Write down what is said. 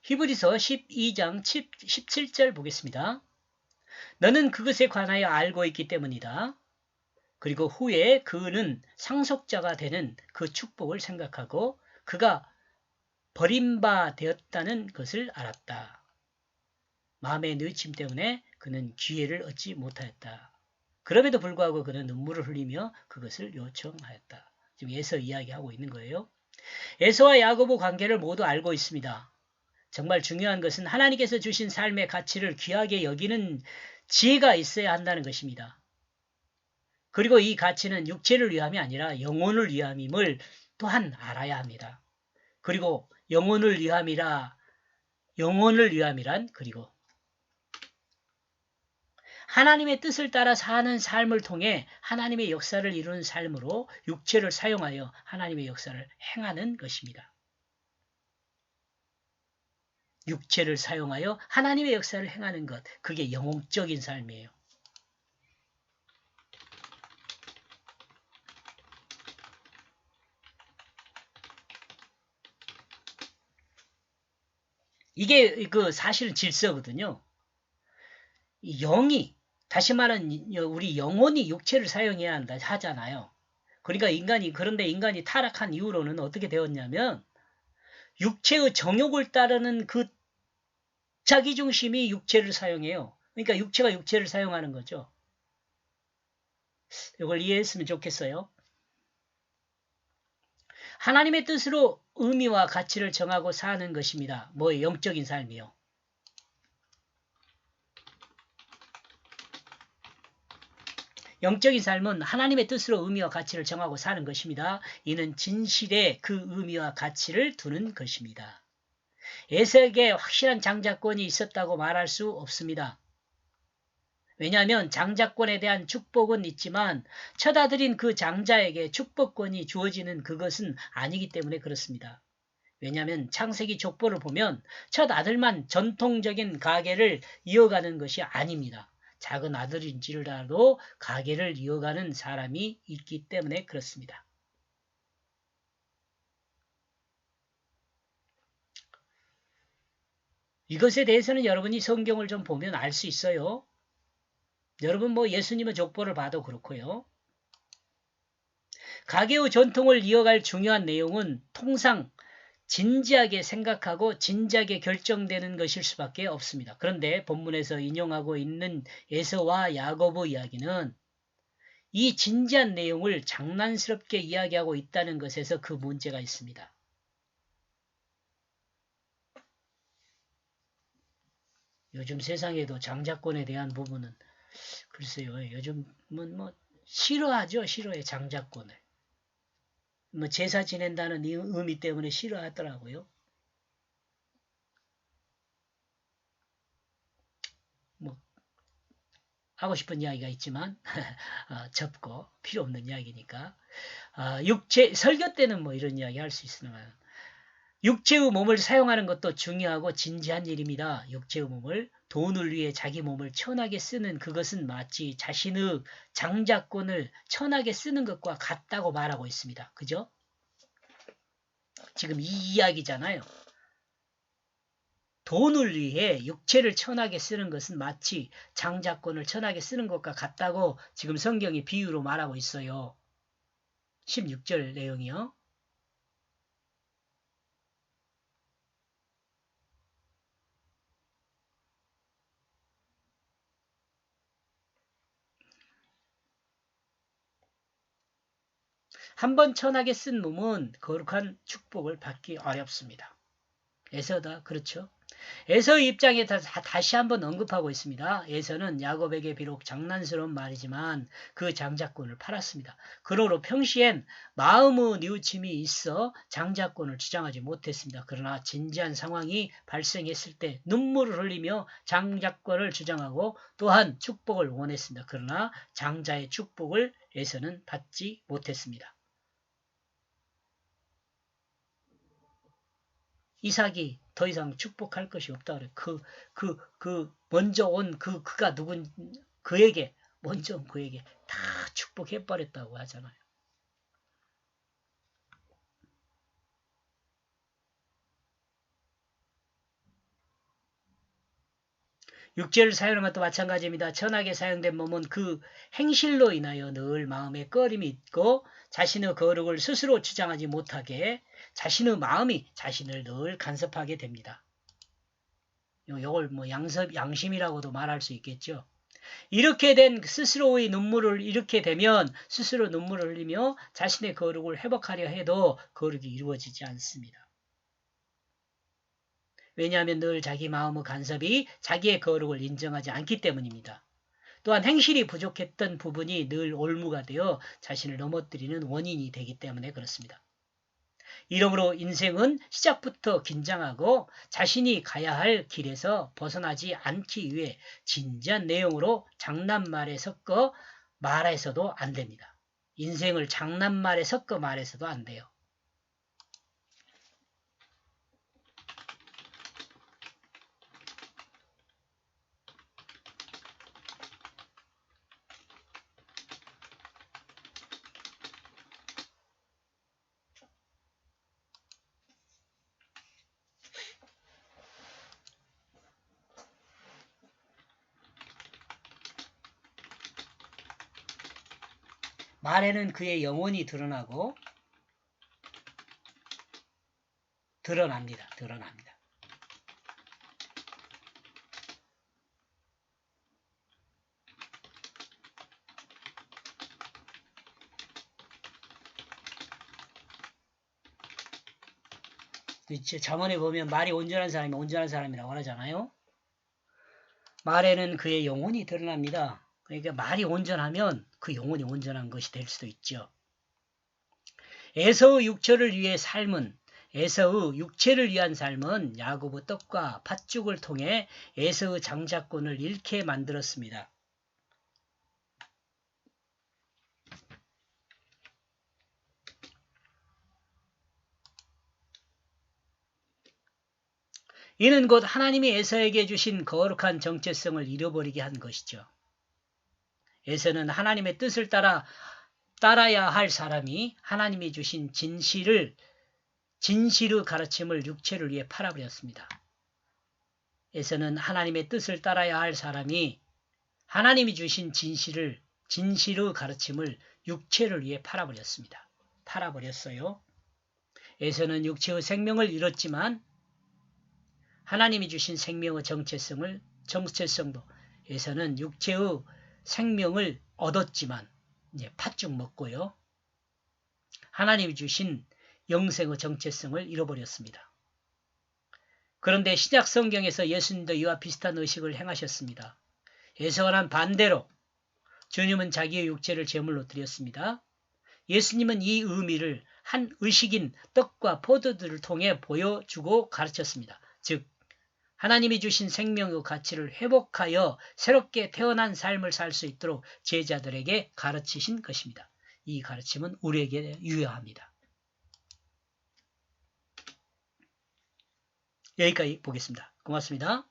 히브리서 12장 17절 보겠습니다. 너는 그것에 관하여 알고 있기 때문이다. 그리고 후에 그는 상속자가 되는 그 축복을 생각하고 그가 버림받았다는 것을 알았다. 마음의 nø심 때문에 그는 기회를 얻지 못하였다. 그럼에도 불구하고 그는 눈물을 흘리며 그것을 요청하였다. 지금 에서 이야기하고 있는 거예요. 에서와 야고보 관계를 모두 알고 있습니다. 정말 중요한 것은 하나님께서 주신 삶의 가치를 귀하게 여기는 지혜가 있어야 한다는 것입니다. 그리고 이 가치는 육체를 위함이 아니라 영혼을 위함임을 또한 알아야 합니다. 그리고 영혼을 위함이란 그리고 하나님의 뜻을 따라 사는 삶을 통해 하나님의 역사를 이루는 삶으로 육체를 사용하여 하나님의 역사를 행하는 것입니다. 육체를 사용하여 하나님의 역사를 행하는 것, 그게 영웅적인 삶이에요. 이게 사실은 질서거든요. 영이, 다시 말하면 우리 영혼이 육체를 사용해야 한다 하잖아요. 그러니까 그런데 인간이 타락한 이후로는 어떻게 되었냐면 육체의 정욕을 따르는 그 자기중심이 육체를 사용해요. 그러니까 육체가 육체를 사용하는 거죠. 이걸 이해했으면 좋겠어요. 하나님의 뜻으로 의미와 가치를 정하고 사는 것입니다. 영적인 삶이요. 영적인 삶은 하나님의 뜻으로 의미와 가치를 정하고 사는 것입니다. 이는 진실에 그 의미와 가치를 두는 것입니다. 에서에게 확실한 장자권이 있었다고 말할 수 없습니다. 왜냐하면 장자권에 대한 축복은 있지만 처다드린 그 장자에게 축복권이 주어지는 그것은 아니기 때문에 그렇습니다. 왜냐하면 창세기 족보를 보면 첫 아들만 전통적인 가계를 이어가는 것이 아닙니다. 작은 아들인지라도 가계를 이어가는 사람이 있기 때문에 그렇습니다. 이것에 대해서는 여러분이 성경을 좀 보면 알 수 있어요. 여러분 예수님의 족보를 봐도 그렇고요. 가계의 전통을 이어갈 중요한 내용은 통상 진지하게 생각하고 진지하게 결정되는 것일 수밖에 없습니다. 그런데 본문에서 인용하고 있는 에서와 야고보 이야기는 이 진지한 내용을 장난스럽게 이야기하고 있다는 것에서 그 문제가 있습니다. 요즘 세상에도 장자권에 대한 부분은 글쎄요. 요즘은 싫어하죠. 싫어해 장자권을. 제사 지낸다는 의미 때문에 싫어하더라고요. 하고 싶은 이야기가 있지만 접고 필요 없는 이야기니까 설교 때는 이런 이야기 할 수 있으나 육체의 몸을 사용하는 것도 중요하고 진지한 일입니다. 육체의 몸을 돈을 위해 자기 몸을 천하게 쓰는 그것은 마치 자신의 장자권을 천하게 쓰는 것과 같다고 말하고 있습니다. 그죠? 지금 이 이야기잖아요. 돈을 위해 육체를 천하게 쓰는 것은 마치 장자권을 천하게 쓰는 것과 같다고 지금 성경이 비유로 말하고 있어요. 16절 내용이요. 한번 천하게 쓴 몸은 거룩한 축복을 받기 어렵습니다. 에서다 그렇죠. 에서의 입장에 다시 한번 언급하고 있습니다. 에서는 야곱에게 비록 장난스러운 말이지만 그 장자권을 팔았습니다. 그러므로 평시엔 마음의 뉘우침이 있어 장자권을 주장하지 못했습니다. 그러나 진지한 상황이 발생했을 때 눈물을 흘리며 장자권을 주장하고 또한 축복을 원했습니다. 그러나 장자의 축복을 에서는 받지 못했습니다. 이삭이 더 이상 축복할 것이 없다 그래. 먼저 온 그가 먼저 온 그에게 다 축복해버렸다고 하잖아요. 육체를 사용하는 것도 마찬가지입니다. 천하게 사용된 몸은 그 행실로 인하여 늘 마음에 꺼림이 있고 자신의 거룩을 스스로 주장하지 못하게 자신의 마음이 자신을 늘 간섭하게 됩니다. 이걸 뭐 양심이라고도 말할 수 있겠죠. 이렇게 된 스스로의 눈물을 이렇게 되면 스스로 눈물을 흘리며 자신의 거룩을 회복하려 해도 거룩이 이루어지지 않습니다. 왜냐하면 늘 자기 마음의 간섭이 자기의 거룩을 인정하지 않기 때문입니다. 또한 행실이 부족했던 부분이 늘 올무가 되어 자신을 넘어뜨리는 원인이 되기 때문에 그렇습니다. 이러므로 인생은 시작부터 긴장하고 자신이 가야 할 길에서 벗어나지 않기 위해 진지한 내용으로 장난말에 섞어 말해서도 안 됩니다. 인생을 장난말에 섞어 말해서도 안 돼요. 말에는 그의 영혼이 드러나고 드러납니다. 잠언에 보면 말이 온전한 사람이 온전한 사람이라고 하잖아요. 말에는 그의 영혼이 드러납니다. 그러니까 말이 온전하면 그 영혼이 온전한 것이 될 수도 있죠. 에서의 육체를 위한 삶은 야고보 떡과 팥죽을 통해 에서의 장자권을 잃게 만들었습니다. 이는 곧 하나님이 에서에게 주신 거룩한 정체성을 잃어버리게 한 것이죠. 에서는 하나님의 뜻을 따라야 할 사람이 하나님이 주신 진실의 가르침을 육체를 위해 팔아버렸습니다. 에서는 하나님의 뜻을 따라야 할 사람이 하나님이 주신 진실의 가르침을 육체를 위해 팔아버렸어요. 에서는 육체의 생명을 잃었지만 하나님이 주신 생명의 정체성도 에서는 육체의 생명을 얻었지만 이제 팥죽 먹고요. 하나님이 주신 영생의 정체성을 잃어버렸습니다. 그런데 신약 성경에서 예수님도 이와 비슷한 의식을 행하셨습니다. 에서와는 반대로 주님은 자기의 육체를 제물로 드렸습니다. 예수님은 이 의미를 한 의식인 떡과 포도들을 통해 보여주고 가르쳤습니다. 즉 하나님이 주신 생명의 가치를 회복하여 새롭게 태어난 삶을 살 수 있도록 제자들에게 가르치신 것입니다. 이 가르침은 우리에게 유효합니다. 여기까지 보겠습니다. 고맙습니다.